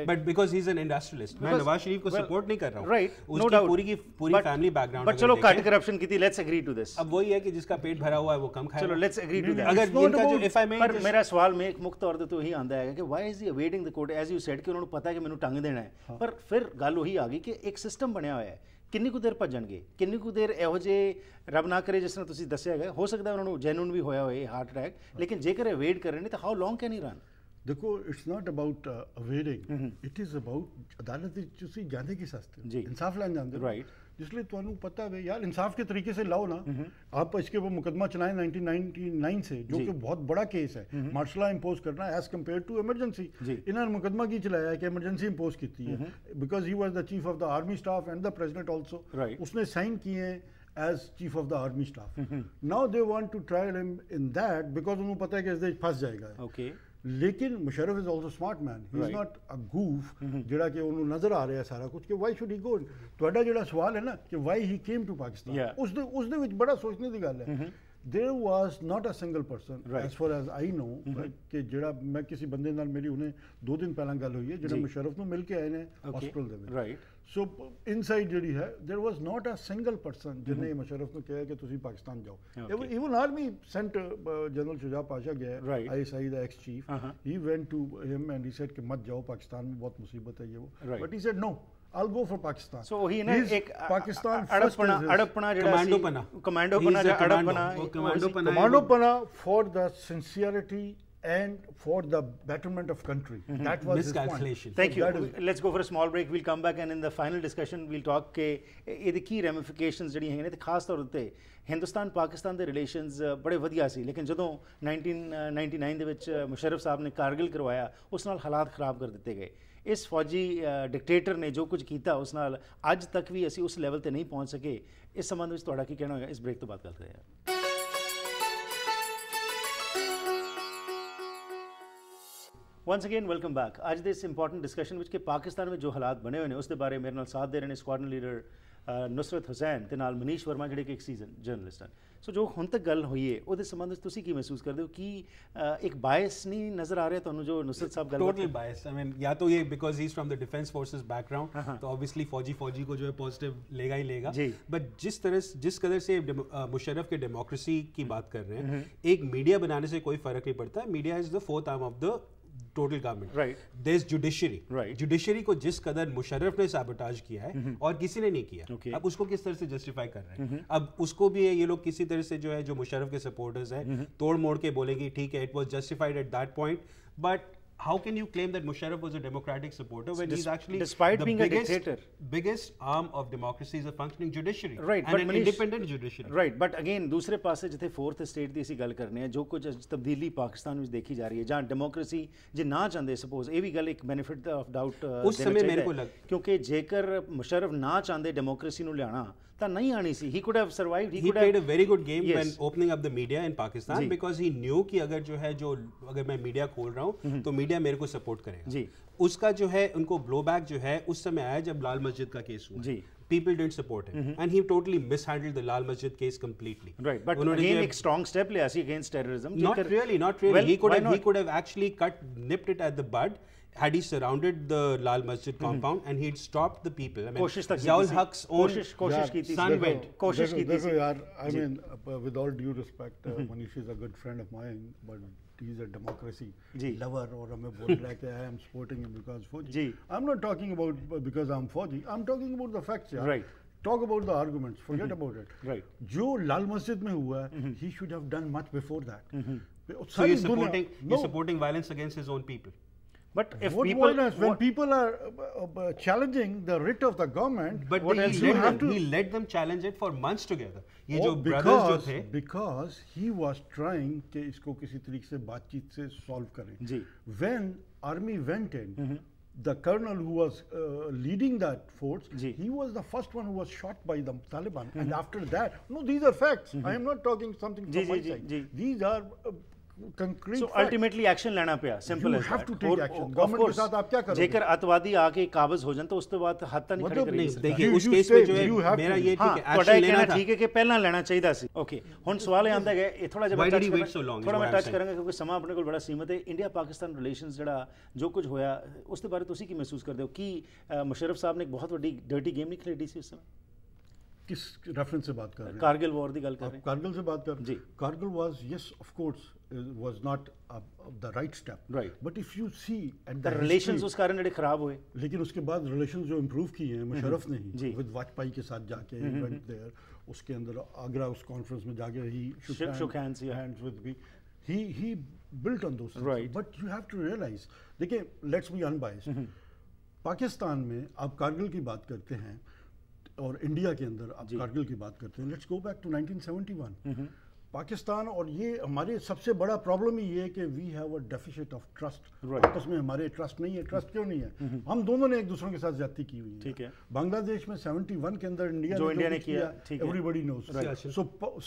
S3: but because he is an industrialist. मैं नवाज शरीफ को सपोर्ट नहीं कर रहा हूं,
S1: राइट,
S3: उसकी पूरी फैमिली बैकग्राउंड,
S1: बट चलो घट करप्शन की थी, लेट्स एग्री टू दिस।
S3: अब वही है कि जिसका पेट भरा हुआ है वो कम खाएगा,
S1: चलो लेट्स एग्री टू दैट।
S3: अगर इनका जो इफ आई मे,
S1: पर मेरा सवाल में एक मुख्त तौर ਤੇ तो यही आंदा है कि why is he awaiting the court, as you said कि ਉਹਨਾਂ ਨੂੰ ਪਤਾ ਹੈ ਕਿ ਮੈਨੂੰ ਟੰਗ ਦੇਣਾ ਹੈ, ਪਰ ਫਿਰ ਗੱਲ ਉਹੀ ਆ ਗਈ ਕਿ ਇੱਕ ਸਿਸਟਮ ਬਣਿਆ ਹੋਇਆ ਹੈ, ਕਿੰਨੀ ਕੁ ਦੇਰ ਭੱਜਣਗੇ, ਕਿੰਨੀ ਕੁ ਦੇਰ ਇਹੋ ਜਿਹੇ, ਰੱਬ ਨਾ ਕਰੇ ਜਿਸ ਤਰ੍ਹਾਂ ਤੁਸੀਂ ਦੱਸਿਆ ਹੈਗਾ, ਹੋ ਸਕਦਾ ਉਹਨਾਂ ਨੂੰ ਜੈਨੂਨ ਵੀ ਹੋਇਆ ਹੋਏ ਹਾਰਟ ਅਟੈਕ, ਲੇਕਿਨ ਜੇਕਰ ਅਵੇਟ ਕਰ ਰਹੇ ਨੇ ਤਾਂ how long can he run?
S2: ਦੇਖੋ it's not about evading, it is about ਅਦਾਲਤ ਵਿੱਚ ਤੁਸੀਂ ਜਾਂਦੇ ਕਿਸ ਵਾਸਤੇ, ਇਨਸਾਫ ਲੈਣ ਜਾਂਦੇ ਹੋ,
S1: राइट।
S2: इसलिए ਤੁਹਾਨੂੰ पता है यार इंसाफ के तरीके से लाओ ना। आप इसके वो मुकदमा चलाएं 1999 से, जो कि बहुत बड़ा केस है, मार्शल लॉ इम्पोज करना एज कम्पेयर टू एमरजेंसी। इन्होंने मुकदमा की चलाया कि एमरजेंसी इम्पोज की थी है, because he was the chief of the army staff and the president also, उसने साइन किए as chief of the army staff. Now they want to trial him in that because उन्हें पता है कि इससे फंस जाएगा।
S1: ओके,
S2: लेकिन Musharraf is also smart man, he is not a goof ਜਿਹੜਾ ਕਿ ਉਹਨੂੰ ਨਜ਼ਰ ਆ ਰਿਹਾ ਸਾਰਾ ਕੁਝ ਕਿ ਵਾਈ ਸ਼ੁੱਡ ਹੀ ਗੋ। ਤੁਹਾਡਾ ਜਿਹੜਾ ਸਵਾਲ ਹੈ ਨਾ ਕਿ why he came to Pakistan, ਉਸ ਦੇ ਵਿੱਚ ਬੜਾ ਸੋਚਣੇ ਦੀ ਗੱਲ ਹੈ। there was not a single person as far as I know ਕਿ ਜਿਹੜਾ ਮੈਂ ਕਿਸੇ ਬੰਦੇ ਨਾਲ ਮੇਰੀ ਉਹਨੇ 2 ਦਿਨ ਪਹਿਲਾਂ ਗੱਲ ਹੋਈ ਹੈ ਜਿਹੜਾ ਮੁਸ਼ਰਫ ਨੂੰ ਮਿਲ ਕੇ ਆਏ ਨੇ ਹਸਪੀਟਲ ਦੇ ਵਿੱਚ, ਰਾਈਟ। ਸੋ ਇਨਸਾਈਡ ਜਿਹੜੀ ਹੈ there was not a single person ਜਿਹਨੇ ਮੁਸ਼ਰਫ ਨੂੰ ਕਿਹਾ ਕਿ ਤੁਸੀਂ ਪਾਕਿਸਤਾਨ ਜਾਓ। even army sent general Shuja Pasha गया, ISI the ex chief, he went to him and he said कि मत जाओ पाकिस्तान में बहुत मुसीबत है ये वो, but he said no, I'll go for Pakistan।
S1: So he na ek
S2: Pakistan
S1: अड़पना ਜਿਹੜਾ
S2: कमांडोपना for the sincerity and for the betterment of country, that was his point।
S1: Thank you, let's go for a small break, we'll come back and in the final discussion we'll talk ਕਿ ਇਹਦੇ ਕੀ ਰੈਮੀਫਿਕੇਸ਼ਨਸ ਜਿਹੜੀਆਂ ਹੈਗੀਆਂ ਨੇ, ਤੇ ਖਾਸ ਤੌਰ ਉੱਤੇ ਹਿੰਦੁਸਤਾਨ ਪਾਕਿਸਤਾਨ ਦੇ ਰਿਲੇਸ਼ਨਸ ਬੜੇ ਵਧੀਆ ਸੀ, ਲੇਕਿਨ ਜਦੋਂ 1999 ਦੇ ਵਿੱਚ ਮੁਸ਼ਰਫ ਸਾਹਿਬ ਨੇ ਕਾਰਗਿਲ ਕਰਵਾਇਆ ਉਸ ਨਾਲ ਹਾਲਾਤ ਖਰਾਬ ਕਰ ਦਿੱਤੇ ਗਏ। ਇਸ ਫੌਜੀ ਡਿਕਟੇਟਰ ਨੇ ਜੋ ਕੁਝ ਕੀਤਾ ਉਸ ਨਾਲ ਅੱਜ ਤੱਕ ਵੀ ਅਸੀਂ ਉਸ ਲੈਵਲ ਤੇ ਨਹੀਂ ਪਹੁੰਚ ਸਕੇ। ਇਸ ਸੰਬੰਧ ਵਿੱਚ ਤੁਹਾਡਾ ਕੀ ਕਹਿਣਾ ਹੋਏਗਾ? ਇਸ ਬ੍ਰੇਕ ਤੋਂ ਬਾਅਦ ਗੱਲ ਕਰਦੇ ਹਾਂ। Once again welcome back. ਅੱਜ ਦੇ ਇਸ ਇੰਪੋਰਟੈਂਟ ਡਿਸਕਸ਼ਨ ਵਿੱਚ ਕਿ ਪਾਕਿਸਤਾਨ ਵਿੱਚ ਜੋ ਹਾਲਾਤ ਬਣੇ ਹੋਏ ਨੇ ਉਸ ਦੇ ਬਾਰੇ ਮੇਰੇ ਨਾਲ ਸਾਥ ਦੇ ਰਹੇ ਨੇ ਸਕੁਆਡਰਨ ਲੀਡਰ ਨੁਸਰਤ ਹੁਸੈਨ ਤੇ ਨਾਲ ਮਨੀਸ਼ ਵਰਮਾ ਜਿਹੜੇ ਕਿ ਇੱਕ ਸੀਜ਼ਨ ਜਰਨਲਿਸਟ ਹਨ। ਸੋ ਜੋ ਹੁਣ ਤੱਕ ਗੱਲ ਹੋਈ ਹੈ ਉਹਦੇ ਸੰਬੰਧ ਵਿੱਚ ਤੁਸੀਂ ਕੀ ਮਹਿਸੂਸ ਕਰਦੇ ਹੋ ਕਿ ਇੱਕ ਬਾਇਸ ਨਹੀਂ ਨਜ਼ਰ ਆ ਰਿਹਾ ਤੁਹਾਨੂੰ ਜੋ ਨੁਸਰਤ ਸਾਹਿਬ ਗੱਲ
S3: टोटल बायस आई मीन या तो ये because he is from the defence forces background तो ऑब्वियसली फौजी को जो है पॉजिटिव लेगा ही लेगा, बट जिस कदर से मुशर्रफ के डेमोक्रेसी की बात कर रहे हैं, एक मीडिया बनाने से कोई फर्क नहीं पड़ता। Media is the fourth arm of the total government, right. There is judiciary, right. Judiciary को जिस कदर मुशर्रफ ने सैबोटाज किया है और किसी ने नहीं किया, अब उसको किस तरह से जस्टिफाई कर रहे हैं? अब उसको भी ये लोग किसी तरह से जो है जो मुशर्रफ के सपोर्टर्स हैं तोड़ मोड़ के बोलेंगे ठीक है it was justified at that point, but how can you claim that Musharraf was a democratic supporter when he's actually
S1: despite being a dictator?
S3: Biggest arm of democracy is a functioning judiciary,
S1: right,
S3: and an independent judiciary,
S1: right। but again दूसरे पासे जिथे fourth state ਦੀ ਅਸੀਂ ਗੱਲ ਕਰਨੇ ਆ ਜੋ ਕੁਝ ਤਬਦੀਲੀ ਪਾਕਿਸਤਾਨ ਵਿੱਚ ਦੇਖੀ ਜਾ ਰਹੀ ਹੈ ਜਾਂ ਡੈਮੋਕ੍ਰੇਸੀ ਜੇ ਨਾ ਚਾਹੁੰਦੇ ਸਪੋਜ਼ ਇਹ ਵੀ ਗੱਲ ਇੱਕ ਬੈਨੀਫਿਟ ਆਫ ਡਾਊਟ
S3: ਉਸ ਸਮੇਂ ਮੇਰੇ ਕੋਲ
S1: ਕਿਉਂਕਿ ਜੇਕਰ ਮੁਸ਼ਰਫ ਨਾ ਚਾਹੁੰਦੇ ਡੈਮੋਕ੍ਰੇਸੀ ਨੂੰ ਲਿਆਣਾ ਤਾਂ ਨਹੀਂ ਆਣੀ ਸੀ। he could have survived,
S3: he played a very good game when opening up the media in Pakistan because he knew कि अगर जो है जो अगर मैं मीडिया खोल रहा हूँ तो मीडिया मेरे को सपोर्ट करेगा जी। उसका जो है उनको ब्लो बैक जो है उस समय आया जब लाल मस्जिद का केस हुआ जी। People didn't support him and he totally mishandled the Lal Masjid case completely,
S1: right। but again एक strong step लिया सी against terrorism,
S3: not really well, he could have actually nipped it at the bud had he surrounded the Lal Masjid compound and he'd stopped the people. I mean, Ziaul Haq's own son went.
S2: कोशिश की थी यार। I mean, with all due respect, Manish is a good friend of mine, but he's a democracy lover और हमें बोल रहा है कि I am supporting him because Fauji. I'm not talking about because I'm Fauji. I'm talking about the facts, यार।
S1: Right.
S2: Talk about the arguments. Forget about it.
S1: Right.
S2: जो लाल मस्जिद में हुआ है, he should have done much before that.
S3: So you're supporting violence against his own people.
S1: But if
S2: what
S1: people
S2: when people are challenging the writ of the government,
S3: but he let them challenge it for months together. ये जो brothers जो थे,
S2: because he was trying कि इसको किसी तरीके से बातचीत से solve करें जी। When army went in, the colonel who was leading that force, he was the first one who was shot by the Taliban, and after that, no, these are facts. I am not talking something from my side. These are concrete
S1: so
S2: facts.
S1: Ultimately action लेना पिया, simple as that.
S2: You have to take action. Government के साथ आप क्या करोगे?
S1: जेकर अतवादी आके काबिज हो जान तो उसके बाद हाथ तक नहीं खड़े करेंगे।
S3: देखिए उस केस में जो है मेरा ये ठीक है एक्शन लेना था,
S1: ठीक है कि पहला लेना चाहिए सी। ओके हुन सवाल ये आंदा है ये थोड़ा जब थोड़ा मैं टच करूंगा क्योंकि समा अपने को बड़ा सीमित है। इंडिया पाकिस्तान रिलेशंस जड़ा जो कुछ होया उसके बारे तुसी की महसूस करदे हो कि मुशर्रफ साहब ने एक बहुत बड़ी डर्टी गेम नहीं खेली सी उस समय?
S2: किस रेफरेंस से बात कर रहे हैं?
S1: कारगिल वॉर दी गल कर रहे हैं।
S2: कारगिल से बात कर जी। Kargil was yes of course was not the right step,
S1: right,
S2: but if you see at
S1: the relations उस कारण बड़े खराब हुए,
S2: लेकिन उसके बाद relations जो improve किए हैं मुशर्रफ ने ही with वाजपेयी के साथ जाके went there, उसके अंदर आगरा उस कॉन्फ्रेंस में जाके ही shook hands with me, he built on those things, right, but you have to realize देखिए let's be unbiased, पाकिस्तान में आप कारगिल की बात करते हैं और इंडिया के अंदर आप कारगिल की बात करते हैं, let's go back to 1971, Pakistan और ये हमारे सबसे बड़ा प्रॉब्लम ही ये है कि we have a deficit of trust. आपस में हमारे ट्रस्ट नहीं है। ट्रस्ट क्यों नहीं है? हम दोनों ने एक दूसरों के साथ ज्यादती की हुई है। ठीक है। बांग्लादेश में 71 के अंदर इंडिया ने किया, एवरीबॉडी नोस। सो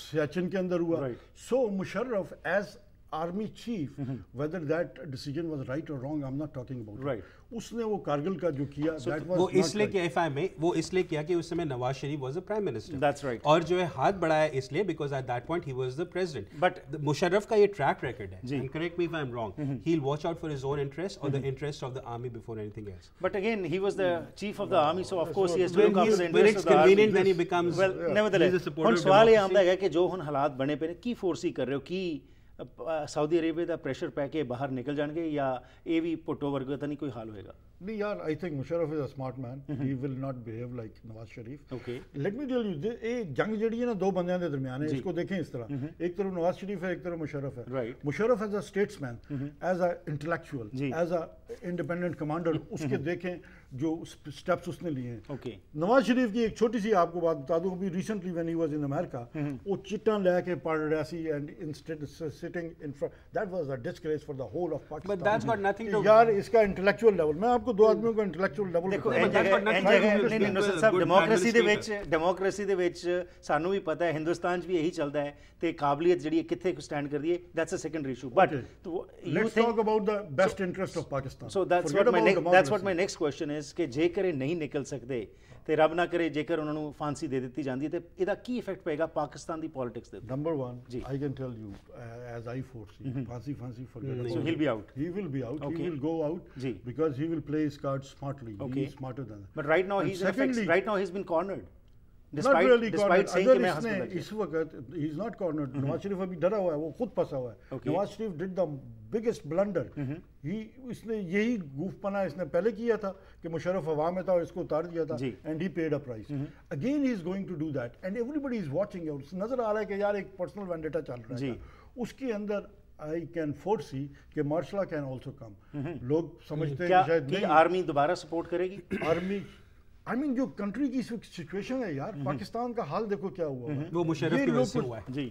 S2: सियाचिन के अंदर हुआ। So Musharraf as army chief, whether that decision was right or wrong, I'm not talking about it. उसने वो कारगिल का जो किया, that was
S3: वो इसलिए किया एफआई में, वो इसलिए किया कि उस समय Nawaz Sharif was the prime minister.
S1: That's right.
S3: और जो है हाथ बढ़ाया इसलिए because at that point he was the president. But Musharraf का ये track record है. And correct me if I'm wrong. He'll watch out for his own interest or the interest of the army before anything else.
S1: But again, he was the chief of the army, so of course he has to look after the interest of the army.
S3: When it's convenient, then he becomes.
S1: Well, nevertheless, ਹੁਣ ਸਵਾਲ ਇਹ ਆਉਂਦਾ ਹੈ ਕਿ ਜੋ ਹੁਣ ਹਾਲਾਤ ਬਣੇ ਪਏ ਨੇ ਕੀ ਫੋਰਸੀ ਕਰ ਰਹੇ ਹੋ ਕਿ ਸਾਊਦੀ ਅਰੇਬੀਆ ਦਾ ਪ੍ਰੈਸ਼ਰ ਪੈ ਕੇ ਬਾਹਰ ਨਿਕਲ ਜਾਣਗੇ ਜਾਂ ਇਹ ਵੀ ਭੁੱਟੋ ਵਰਗਾ ਤਾਂ ਨਹੀਂ ਕੋਈ ਹਾਲ ਹੋਏਗਾ?
S2: नहीं यार, I think Musharraf is a smart man, he will not behave like Nawaz Sharif.
S1: Okay,
S2: let me tell you, ये जंग जड़ी है ना दो बंदियां दे दरमियान है, इसको देखें इस तरह, एक तरफ नवाज शरीफ है, एक तरफ मुशर्रफ है।
S1: Right.
S2: Musharraf as a statesman, as a intellectual, as a independent commander, उसके देखें जो स्टेप्स उसने लिए हैं।
S1: ओके,
S2: नवाज शरीफ की एक छोटी सी आपको बात बता दूं, अभी recently when he was in America, वो चिट्टा लेके पढ़ रहा सी and instead sitting in front, that was a disgrace for the whole of Pakistan.
S3: But that's got nothing to
S2: यार, इसका इंटेलेक्चुअल लेवल, मैं आपको दो आदमियों का इंटेलेक्चुअल लेवल
S1: ਦੇਖੋ नुसरत ਸਾਹਿਬ, ਡੈਮੋਕ੍ਰੇਸੀ ਦੇ ਵਿੱਚ ਸਾਨੂੰ ਵੀ ਪਤਾ ਹੈ ਹਿੰਦੁਸਤਾਨ 'ਚ ਵੀ ਇਹੀ ਚੱਲਦਾ ਹੈ ਤੇ ਕਾਬਲੀਅਤ ਜਿਹੜੀ ਹੈ ਕਿੱਥੇ ਸਟੈਂਡ ਕਰਦੀ ਹੈ, that's a secondary issue. But
S2: let's talk about the best interest of Pakistan.
S1: So that's what my next question is business ਕਿ ਜੇਕਰ ਇਹ ਨਹੀਂ ਨਿਕਲ ਸਕਦੇ ਤੇ ਰੱਬ ਨਾ ਕਰੇ ਜੇਕਰ ਉਹਨਾਂ ਨੂੰ ਫਾਂਸੀ ਦੇ ਦਿੱਤੀ ਜਾਂਦੀ ਤੇ ਇਹਦਾ ਕੀ ਇਫੈਕਟ ਪਏਗਾ ਪਾਕਿਸਤਾਨ ਦੀ ਪੋਲਿਟਿਕਸ ਦੇ ਉੱਤੇ?
S2: Number 1 I can tell you as I foresee ਫਾਂਸੀ forget about
S1: so he'll be out.
S2: He will be out. He will go out because he will play his cards smartly. He is smarter than that.
S1: But right now he's been cornered.
S2: Not really cornered.
S1: अगर
S2: इसने इस वक्त he is not cornered. Nawaz Sharif अभी डरा हुआ है, वो खुद फंसा हुआ है. Nawaz Sharif did the biggest blunder. इसने यही गूफपना इसने पहले किया था कि मुशर्रफ हवा में था और इसको उतार दिया था and he paid a price. Again he is going to do that and everybody is watching. और नजर आ रहा है कि यार एक पर्सनल वेंडेटा चल रहा है. उसके अंदर I can foresee कि martial law can also come. लोग समझते हैं कि शायद नहीं
S1: आर्मी दोबारा सपोर्ट करेगी.
S2: आर्मी जो कंट्री की सिचुएशन है यार, पाकिस्तान का हाल देखो क्या हुआ है.
S3: वो मुशर्रफ की वजह से हुआ है.
S2: जी,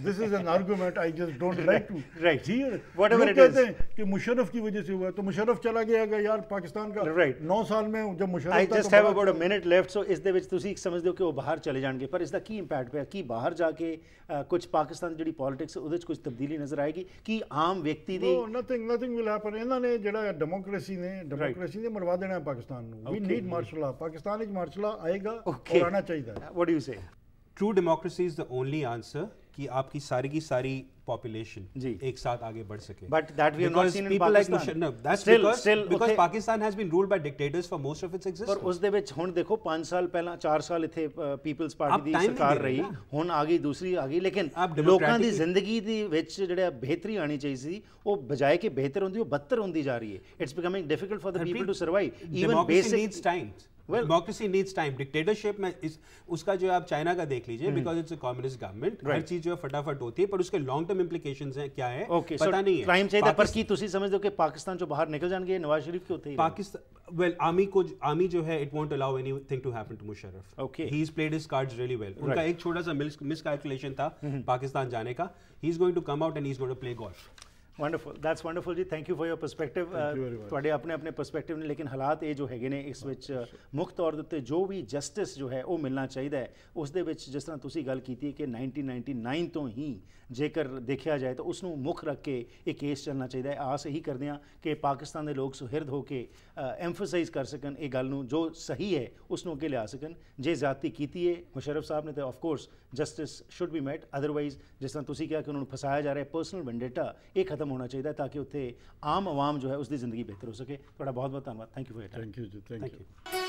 S2: this is an argument I just don't like to hear.
S1: Whatever it
S2: कहते हैं कि मुशर्रफ की वजह से हुआ है, तो मुशर्रफ चला गया यार पाकिस्तान का 9 साल में जब Musharraf
S1: I just have about a minute left, so ਇਸ ਦੇ ਵਿੱਚ ਤੁਸੀਂ ਸਮਝਦੇ ਹੋ ਕਿ ਉਹ ਬਾਹਰ ਚਲੇ ਜਾਣਗੇ, ਪਰ ਇਸ ਦਾ ਕੀ ਇੰਪੈਕਟ ਪਿਆ? ਕੀ ਬਾਹਰ ਜਾ ਕੇ ਕੁਝ ਪਾਕਿਸਤਾਨ ਜਿਹੜੀ ਪੋਲਿਟਿਕਸ ਉਹਦੇ ਵਿੱਚ ਕੁਝ ਤਬਦੀਲੀ ਨਜ਼ਰ ਆਏਗੀ? ਕੀ ਆਮ ਵਿਅਕਤੀ ਦੀ
S2: nothing will happen. ਇਹਨਾਂ ਨੇ ਜਿਹੜਾ ਡੈਮੋਕ੍ਰੇਸੀ ਨੇ ਮਰਵਾ ਦੇਣਾ ਹੈ ਪਾਕਿस्तान ਨੂੰ. We need martial law. Pakistan में martial law आएगा और आना चाहिए.
S1: What do you say?
S3: True democracy is the only answer कि आपकी सारी की सारी population एक साथ आगे बढ़ सके.
S1: But that we have not seen in Pakistan.
S3: No, that's because Pakistan has been ruled by dictators for most of its existence.
S1: पर उस दे विच हुण देखो 5 साल पहला 4 साल इत्थे पीपल्स पार्टी दी सरकार रही, हुण आ गई दूसरी आ गई, लेकिन लोकां दी जिंदगी दी विच जेड़ा बेहतरी आनी चाहिए सी वो बजाय के बेहतर होंदी वो बदतर होंदी जा रही है. It's becoming difficult for the people to survive. Even basic
S3: needs time. Well, democracy needs time. Dictatorship में उसका जो आप चाइना का देख लीजिए, because it's a communist government, हर चीज जो है फटाफट होती है, पर उसके लॉन्ग टर्म implications हैं क्या है पता नहीं है.
S1: टाइम चाहिए पर की तुसी समझदे हो कि पाकिस्तान जो बाहर निकल जाएंगे नवाज शरीफ के होते ही
S3: पाकिस्तान well आर्मी जो है it won't allow anything to happen to Musharraf.
S1: Okay.
S3: He's played his cards really well. उनका एक छोटा सा miscalculation था पाकिस्तान जाने का. He's going to come out and he's going to play golf.
S1: Wonderful, that's wonderful ji. Thank you for your perspective. ਤੁਹਾਡੇ ਆਪਣੇ perspective ਨੇ, ਲੇਕਿਨ ਹਾਲਾਤ ਇਹ ਜੋ ਹੈਗੇ ਨੇ ਇਸ ਵਿੱਚ ਮੁੱਖ ਤੌਰ ਦੇ ਉੱਤੇ ਜੋ ਵੀ ਜਸਟਿਸ ਜੋ ਹੈ ਉਹ ਮਿਲਣਾ ਚਾਹੀਦਾ ਹੈ. ਉਸ ਦੇ ਵਿੱਚ ਜਿਸ ਤਰ੍ਹਾਂ ਤੁਸੀਂ ਗੱਲ ਕੀਤੀ ਹੈ ਕਿ 1999 ਤੋਂ ਹੀ ਜੇਕਰ ਦੇਖਿਆ ਜਾਏ ਤਾਂ ਉਸ ਨੂੰ ਮੁੱਖ ਰੱਖ ਕੇ ਇਹ ਕੇਸ ਚੱਲਣਾ ਚਾਹੀਦਾ ਹੈ. ਆਸ ਇਹੀ ਕਰਦੇ ਹਾਂ ਕਿ ਪਾਕਿਸਤਾਨ ਦੇ ਲੋਕ ਸੁਹਿਰਦ ਹੋ ਕੇ ਐਮਫਸਾਈਜ਼ ਕਰ ਸਕਣ ਇਹ ਗੱਲ ਨੂੰ, ਜੋ ਸਹੀ ਹੈ ਉਸ ਨੂੰ ਅੱਗੇ ਲਿਆ ਸਕਣ. ਜੇ ਜ਼ਿਆਦਤੀ ਕੀਤੀ ਹੈ ਮੁਸ਼ਰਫ ਸਾਹਿਬ ਨੇ ਤਾਂ of course justice should be met. Otherwise ਜਿਸ ਤਰ੍ਹਾਂ ਤੁਸੀਂ ਕਿਹਾ ਕਿ ਉਹਨਾਂ ਨੂੰ ਫਸਾਇਆ ਜਾ ਰਿਹਾ, ਪਰਸਨਲ ਵੈਂਡੇਟਾ ਇਹ ਖਤਮ ਹੋਣਾ ਚਾਹੀਦਾ ਤਾਂ ਕਿ ਉੱਥੇ ਆਮ ਆਵਾਮ ਜੋ ਹੈ ਉਸ ਦੀ ਜ਼ਿੰਦਗੀ ਬਿਹਤਰ ਹੋ ਸਕੇ. ਤੁਹਾਡਾ ਬਹੁਤ ਬਹੁਤ ਧੰਨਵਾਦ. Thank you for your time.
S2: Thank you.